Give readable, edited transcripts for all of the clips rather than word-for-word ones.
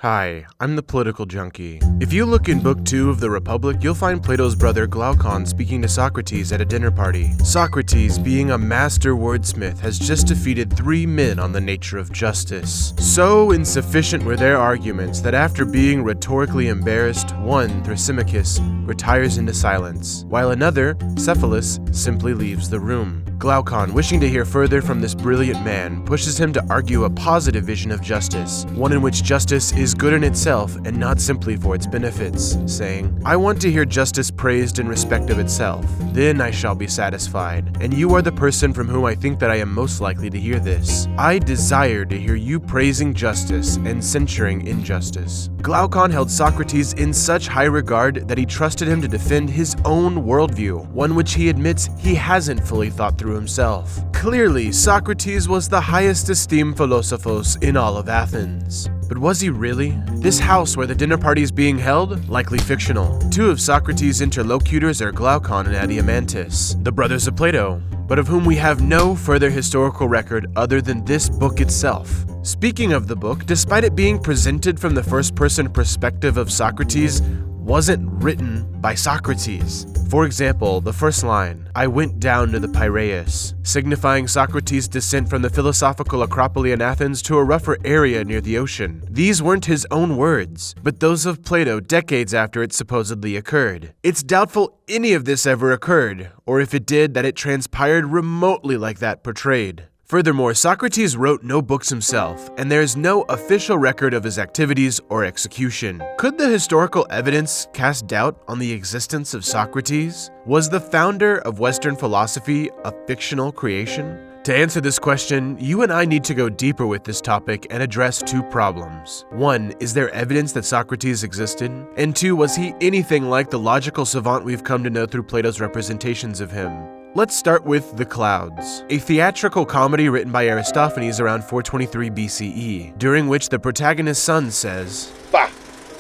Hi, I'm the Political Junkie. If you look in Book 2 of the Republic, you'll find Plato's brother Glaucon speaking to Socrates at a dinner party. Socrates, being a master wordsmith, has just defeated 3 men on the nature of justice. So insufficient were their arguments that after being rhetorically embarrassed, one, Thrasymachus, retires into silence, while another, Cephalus, simply leaves the room. Glaucon, wishing to hear further from this brilliant man, pushes him to argue a positive vision of justice, one in which justice is good in itself and not simply for its benefits, saying, "I want to hear justice praised in respect of itself. Then I shall be satisfied, and you are the person from whom I think that I am most likely to hear this. I desire to hear you praising justice and censuring injustice." Glaucon held Socrates in such high regard that he trusted him to defend his own worldview, one which he admits he hasn't fully thought through himself. Clearly, Socrates was the highest esteemed philosophos in all of Athens. But was he really? This house where the dinner party is being held? Likely fictional. 2 of Socrates' interlocutors are Glaucon and Adeimantus, the brothers of Plato, but of whom we have no further historical record other than this book itself. Speaking of the book, despite it being presented from the first-person perspective of Socrates, wasn't written by Socrates. For example, the first line, "I went down to the Piraeus," signifying Socrates' descent from the philosophical Acropolis in Athens to a rougher area near the ocean. These weren't his own words, but those of Plato decades after it supposedly occurred. It's doubtful any of this ever occurred, or if it did, that it transpired remotely like that portrayed. Furthermore, Socrates wrote no books himself, and there is no official record of his activities or execution. Could the historical evidence cast doubt on the existence of Socrates? Was the founder of Western philosophy a fictional creation? To answer this question, you and I need to go deeper with this topic and address 2 problems. 1, is there evidence that Socrates existed? And 2, was he anything like the logical savant we've come to know through Plato's representations of him? Let's start with The Clouds, a theatrical comedy written by Aristophanes around 423 BCE, during which the protagonist's son says, "Bah!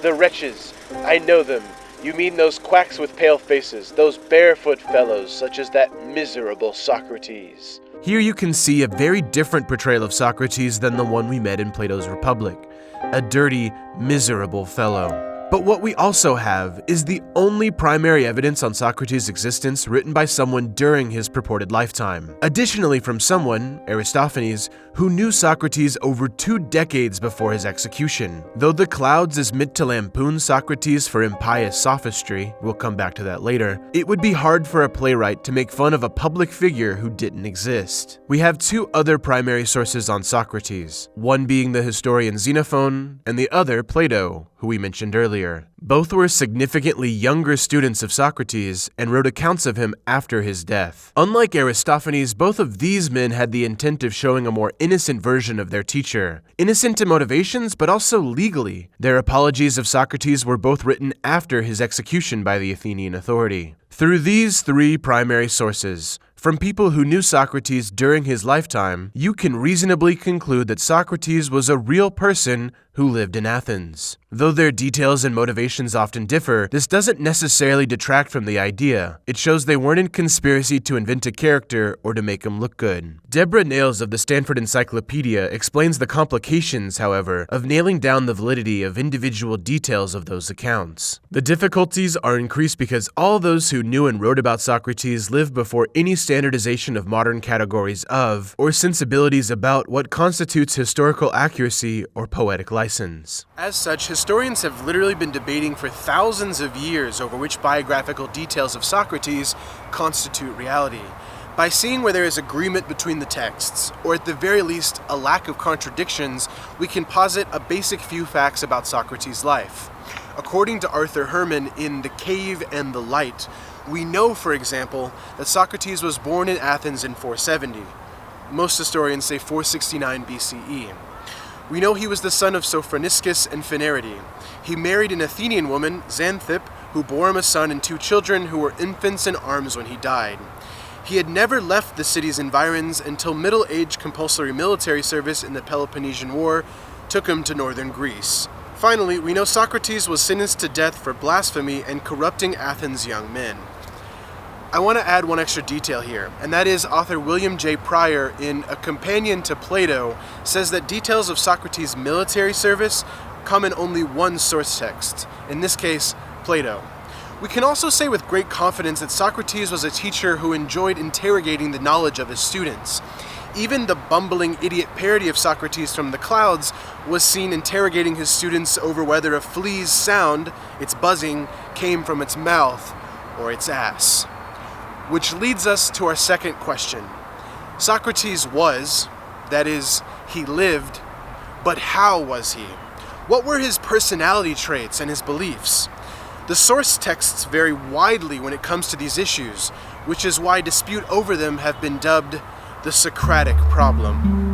The wretches! I know them. You mean those quacks with pale faces, those barefoot fellows, such as that miserable Socrates." Here you can see a very different portrayal of Socrates than the one we met in Plato's Republic, a dirty, miserable fellow. But what we also have is the only primary evidence on Socrates' existence written by someone during his purported lifetime. Additionally, from someone, Aristophanes, who knew Socrates over 2 decades before his execution. Though The Clouds is meant to lampoon Socrates for impious sophistry, we'll come back to that later, it would be hard for a playwright to make fun of a public figure who didn't exist. We have 2 other primary sources on Socrates, one being the historian Xenophon, and the other Plato, who we mentioned earlier. Both were significantly younger students of Socrates and wrote accounts of him after his death. Unlike Aristophanes, both of these men had the intent of showing a more innocent version of their teacher. Innocent in motivations, but also legally. Their apologies of Socrates were both written after his execution by the Athenian authority. Through these 3 primary sources, from people who knew Socrates during his lifetime, you can reasonably conclude that Socrates was a real person who lived in Athens. Though their details and motivations often differ, this doesn't necessarily detract from the idea. It shows they weren't in conspiracy to invent a character or to make him look good. Debra Nails of the Stanford Encyclopedia explains the complications, however, of nailing down the validity of individual details of those accounts. The difficulties are increased because all those who knew and wrote about Socrates lived before any standardization of modern categories of, or sensibilities about, what constitutes historical accuracy or poetic license. As such, historians have literally been debating for thousands of years over which biographical details of Socrates constitute reality. By seeing where there is agreement between the texts, or at the very least a lack of contradictions, we can posit a basic few facts about Socrates' life. According to Arthur Herman in The Cave and the Light, we know, for example, that Socrates was born in Athens in 470. Most historians say 469 BCE. We know he was the son of Sophroniscus and Phanerete. He married an Athenian woman, Xanthippe, who bore him a son and 2 children who were infants in arms when he died. He had never left the city's environs until middle-aged compulsory military service in the Peloponnesian War took him to northern Greece. Finally, we know Socrates was sentenced to death for blasphemy and corrupting Athens' young men. I want to add one extra detail here, and that is author William J. Pryor, in A Companion to Plato, says that details of Socrates' military service come in only one source text, in this case, Plato. We can also say with great confidence that Socrates was a teacher who enjoyed interrogating the knowledge of his students. Even the bumbling idiot parody of Socrates from the clouds was seen interrogating his students over whether a flea's sound, its buzzing, came from its mouth or its ass. Which leads us to our second question. Socrates was, that is, he lived, but how was he? What were his personality traits and his beliefs? The source texts vary widely when it comes to these issues, which is why dispute over them have been dubbed the Socratic Problem.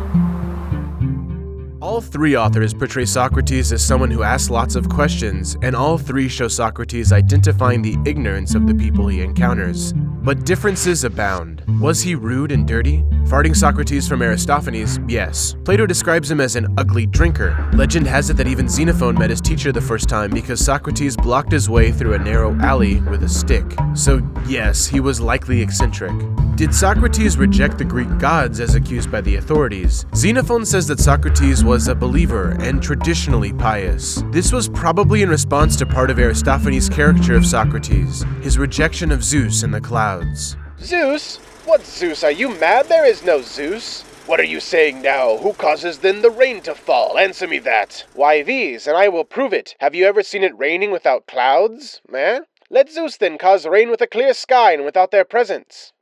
All three authors portray Socrates as someone who asks lots of questions, and all three show Socrates identifying the ignorance of the people he encounters. But differences abound. Was he rude and dirty? Farting Socrates from Aristophanes? Yes. Plato describes him as an ugly drinker. Legend has it that even Xenophon met his teacher the first time because Socrates blocked his way through a narrow alley with a stick. So yes, he was likely eccentric. Did Socrates reject the Greek gods as accused by the authorities? Xenophon says that Socrates was a believer and traditionally pious. This was probably in response to part of Aristophanes' caricature of Socrates, his rejection of Zeus in the clouds. Zeus? What Zeus? Are you mad? There is no Zeus. What are you saying now? Who causes then the rain to fall? Answer me that. Why these, and I will prove it. Have you ever seen it raining without clouds? Eh? Let Zeus then cause rain with a clear sky and without their presence.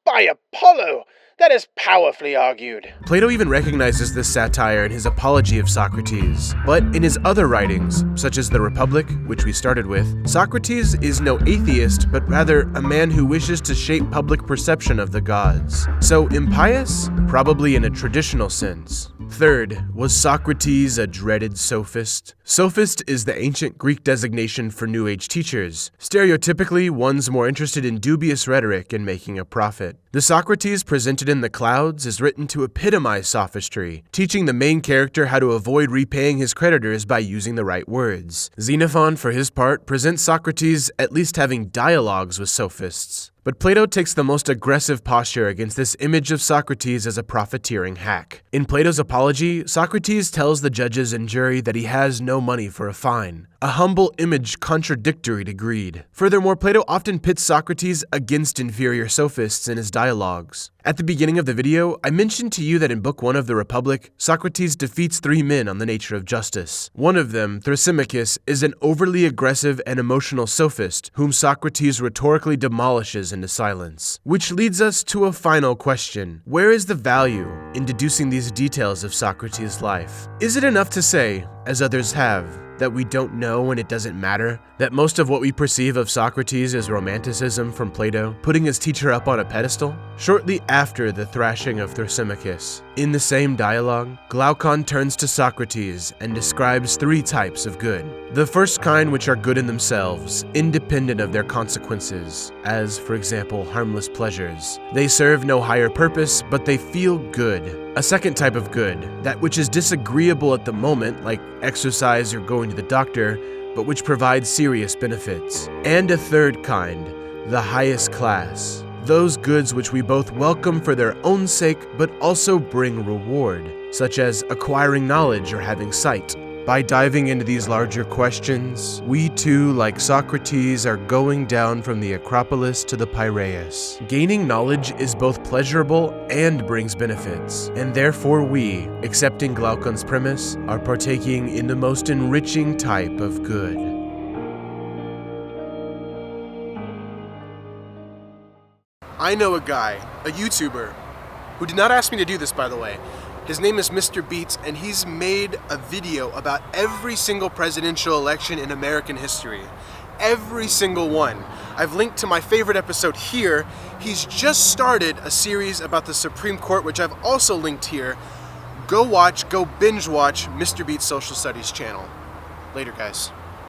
By Apollo! That is powerfully argued. Plato even recognizes this satire in his apology of Socrates. But in his other writings, such as the Republic, which we started with, Socrates is no atheist, but rather a man who wishes to shape public perception of the gods. So impious? Probably in a traditional sense. Third, was Socrates a dreaded sophist? Sophist is the ancient Greek designation for New Age teachers. Stereotypically, one's more interested in dubious rhetoric and making a profit. The Socrates presented in the clouds is written to epitomize sophistry, teaching the main character how to avoid repaying his creditors by using the right words. Xenophon, for his part, presents Socrates at least having dialogues with sophists. But Plato takes the most aggressive posture against this image of Socrates as a profiteering hack. In Plato's Apology, Socrates tells the judges and jury that he has no money for a fine, a humble image contradictory to greed. Furthermore, Plato often pits Socrates against inferior sophists in his dialogues. At the beginning of the video, I mentioned to you that in Book 1 of the Republic, Socrates defeats 3 men on the nature of justice. One of them, Thrasymachus, is an overly aggressive and emotional sophist whom Socrates rhetorically demolishes into silence. Which leads us to a final question. Where is the value in deducing these details of Socrates' life? Is it enough to say, as others have, that we don't know and it doesn't matter? That most of what we perceive of Socrates is romanticism from Plato, putting his teacher up on a pedestal? Shortly after the thrashing of Thrasymachus, in the same dialogue, Glaucon turns to Socrates and describes 3 types of good. The first kind, which are good in themselves, independent of their consequences, as, for example, harmless pleasures. They serve no higher purpose, but they feel good. A second type of good, that which is disagreeable at the moment, like exercise or going to the doctor, but which provides serious benefits. And a third kind, the highest class. Those goods which we both welcome for their own sake, but also bring reward, such as acquiring knowledge or having sight. By diving into these larger questions, we too, like Socrates, are going down from the Acropolis to the Piraeus. Gaining knowledge is both pleasurable and brings benefits, and therefore we, accepting Glaucon's premise, are partaking in the most enriching type of good. I know a guy, a YouTuber, who did not ask me to do this, by the way. His name is Mr. Beats, and he's made a video about every single presidential election in American history. Every single one. I've linked to my favorite episode here. He's just started a series about the Supreme Court, which I've also linked here. Go binge watch Mr. Beats' Social Studies channel. Later, guys.